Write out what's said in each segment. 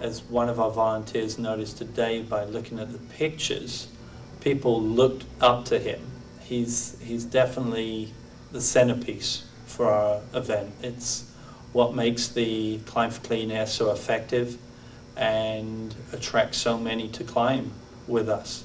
as one of our volunteers noticed today by looking at the pictures, people looked up to him. He's definitely the centerpiece for our event. It's what makes the Climb for Clean Air so effective and attracts so many to climb with us.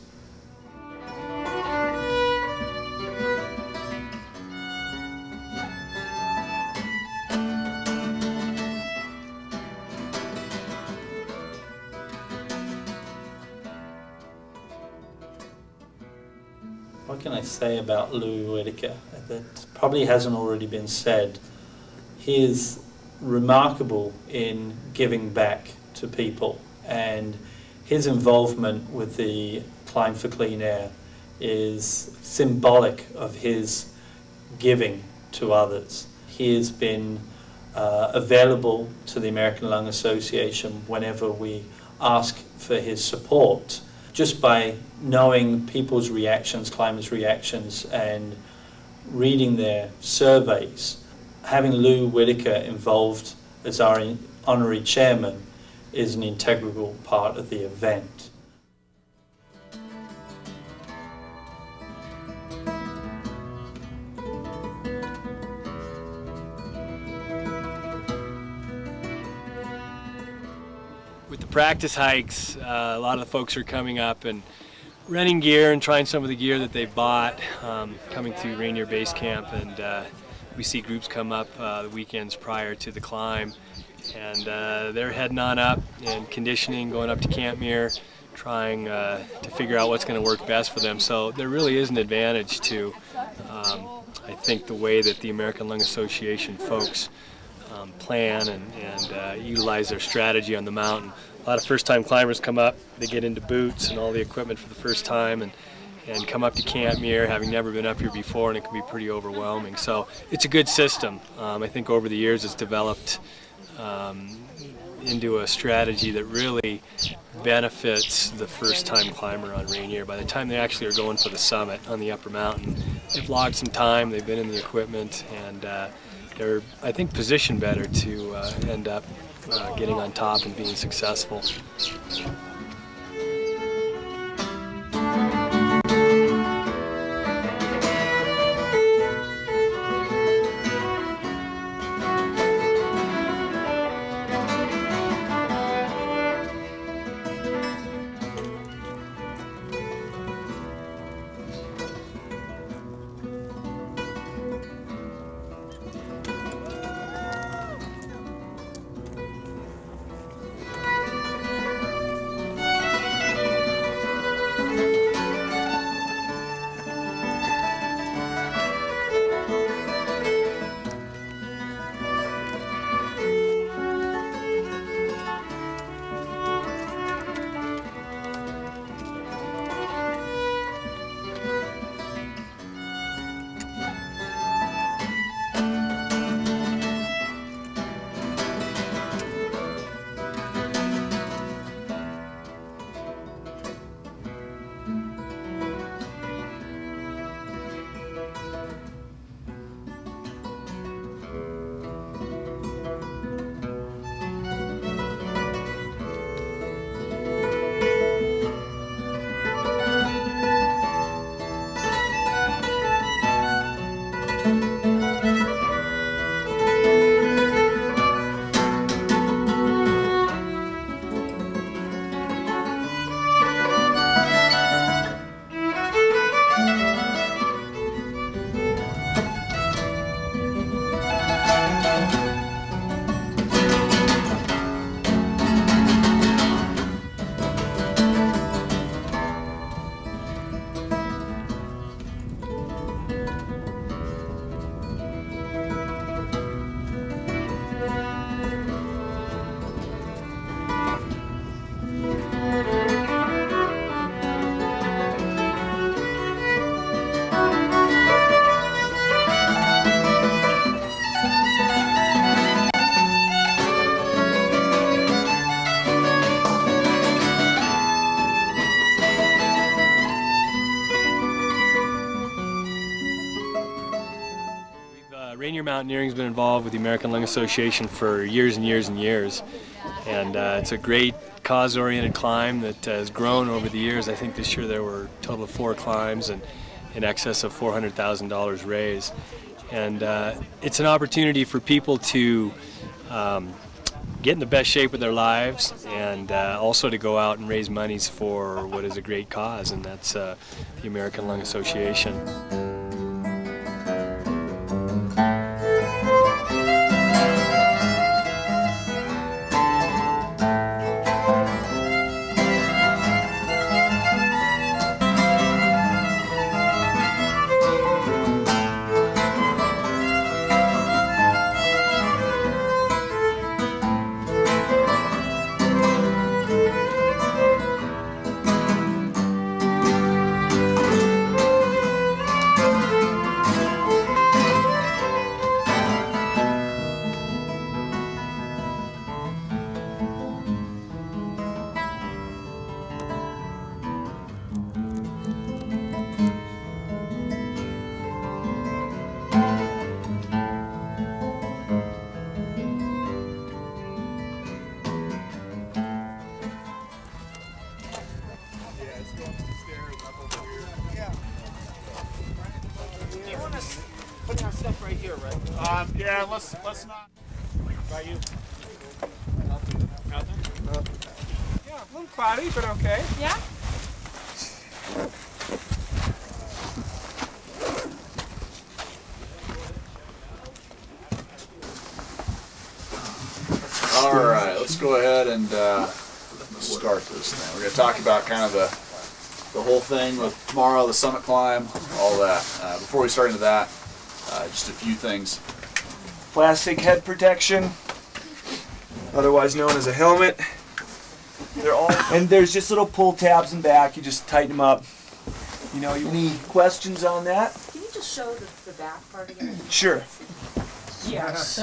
What can I say about Lou Whitaker that probably hasn't already been said? He is remarkable in giving back to people, and his involvement with the Climb for Clean Air is symbolic of his giving to others. He has been available to the American Lung Association whenever we ask for his support. Just by knowing people's reactions, climbers' reactions, and reading their surveys, having Lou Whitaker involved as our honorary chairman is an integral part of the event. With the practice hikes, a lot of the folks are coming up and renting gear and trying some of the gear that they've bought, coming to Rainier Base Camp, and we see groups come up the weekends prior to the climb, and they're heading on up and conditioning, going up to Camp Muir, trying to figure out what's going to work best for them. So there really is an advantage to, I think, the way that the American Lung Association folks plan and utilize their strategy on the mountain. A lot of first-time climbers come up, they get into boots and all the equipment for the first time, and come up to Camp Muir having never been up here before, and it can be pretty overwhelming. So it's a good system. I think over the years it's developed into a strategy that really benefits the first-time climber on Rainier. By the time they actually are going for the summit on the upper mountain, they've logged some time, they've been in the equipment, and they're, I think, positioned better to end up getting on top and being successful. Rainier Mountaineering has been involved with the American Lung Association for years and years and years, And it's a great cause-oriented climb that has grown over the years. I think this year there were a total of 4 climbs and in excess of $400,000 raised. And it's an opportunity for people to get in the best shape of their lives, and also to go out and raise monies for what is a great cause, and that's the American Lung Association. Putting our stuff right here, right? Yeah, let's not. By you. Nothing? Yeah, a little cloudy, but okay. Yeah? All right, let's go ahead and start this thing. We're going to talk about kind of the whole thing with tomorrow, the summit climb, all that. Before we start into that, just a few things. Plastic head protection, otherwise known as a helmet. They're all, and there's just little pull tabs in back. You just tighten them up. You know, any questions on that? Can you just show the back part again? Sure. Yes.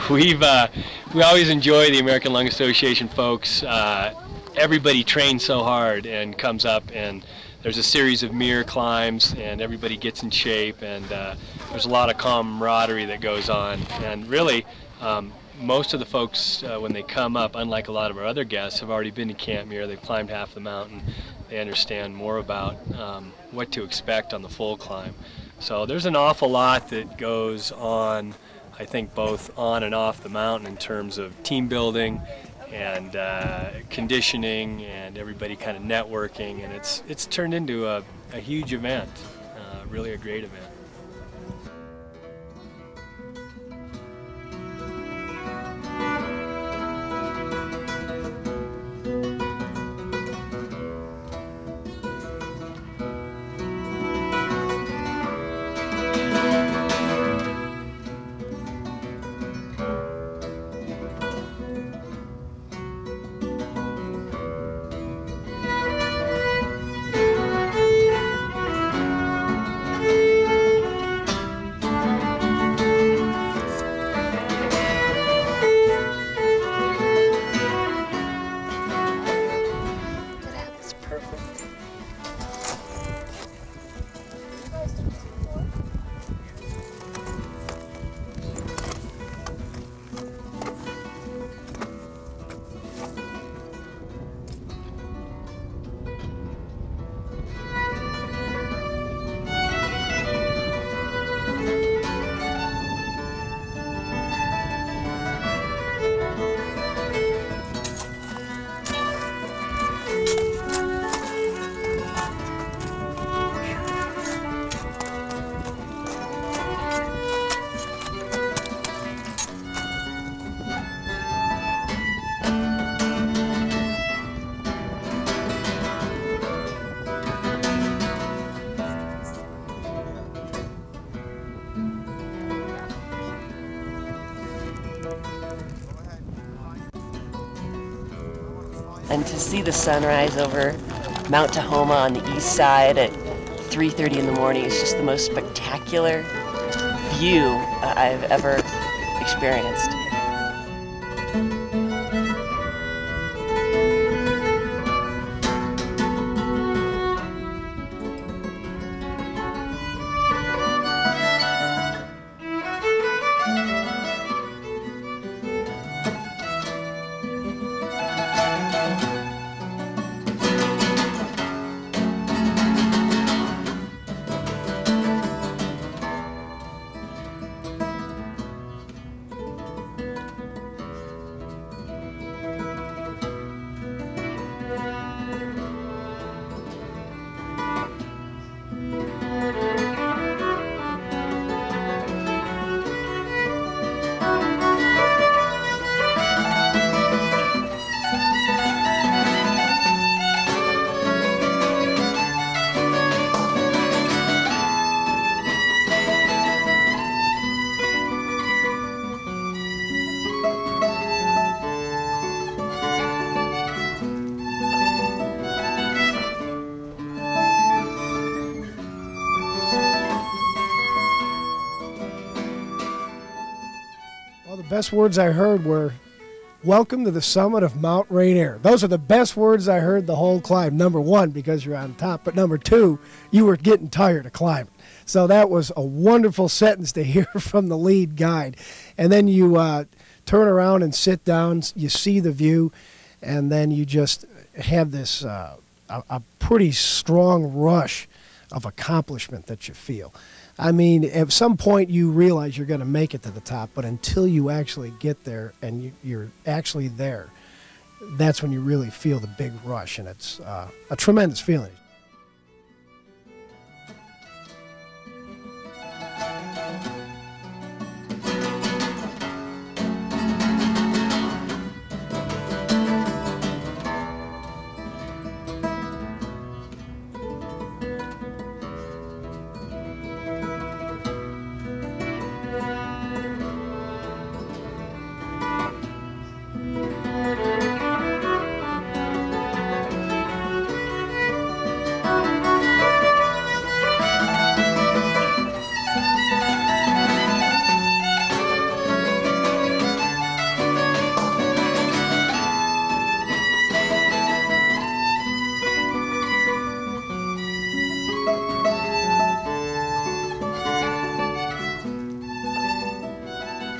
We always enjoy the American Lung Association folks. Everybody trains so hard and comes up, and there's a series of mirror climbs, and everybody gets in shape, and there's a lot of camaraderie that goes on. And really, most of the folks, when they come up, unlike a lot of our other guests, have already been to Camp Muir. They've climbed half the mountain. They understand more about what to expect on the full climb. So there's an awful lot that goes on, I think, both on and off the mountain in terms of team building and conditioning, and everybody kind of networking, and it's turned into a huge event, really a great event. And to see the sunrise over Mount Tahoma on the east side at 3:30 in the morning is just the most spectacular view I've ever experienced. best words I heard were, "Welcome to the summit of Mount Rainier." Those are the best words I heard the whole climb. Number one, because you're on top, but number two, you were getting tired of climbing. So that was a wonderful sentence to hear from the lead guide. And then you turn around and sit down, you see the view, and then you just have this a pretty strong rush of accomplishment that you feel. I mean, at some point you realize you're going to make it to the top, but until you actually get there and you're actually there, that's when you really feel the big rush, and it's a tremendous feeling.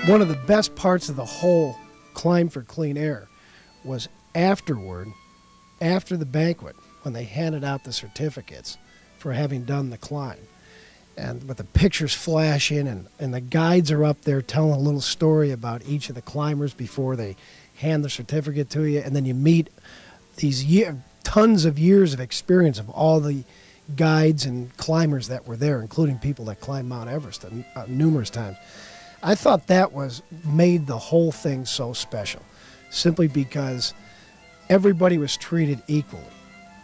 One of the best parts of the whole Climb for Clean Air was afterward, after the banquet, when they handed out the certificates for having done the climb. And with the pictures flashing, and the guides are up there telling a little story about each of the climbers before they hand the certificate to you. And then you meet these tons of years of experience of all the guides and climbers that were there, including people that climbed Mount Everest numerous times. I thought that made the whole thing so special, simply because everybody was treated equally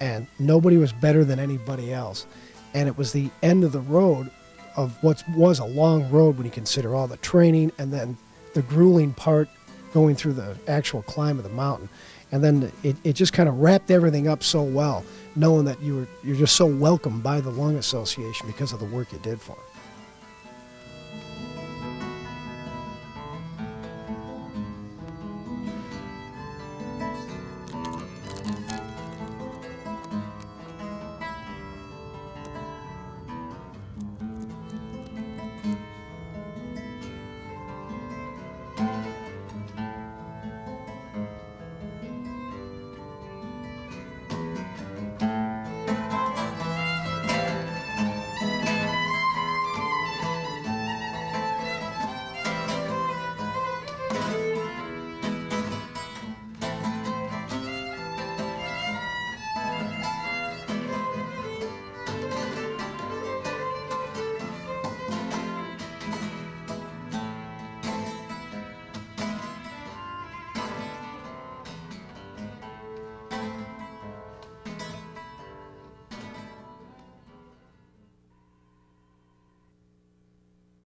and nobody was better than anybody else. And it was the end of the road of what was a long road when you consider all the training and then the grueling part going through the actual climb of the mountain. And then it just kind of wrapped everything up so well, knowing that you're just so welcomed by the Lung Association because of the work you did for them.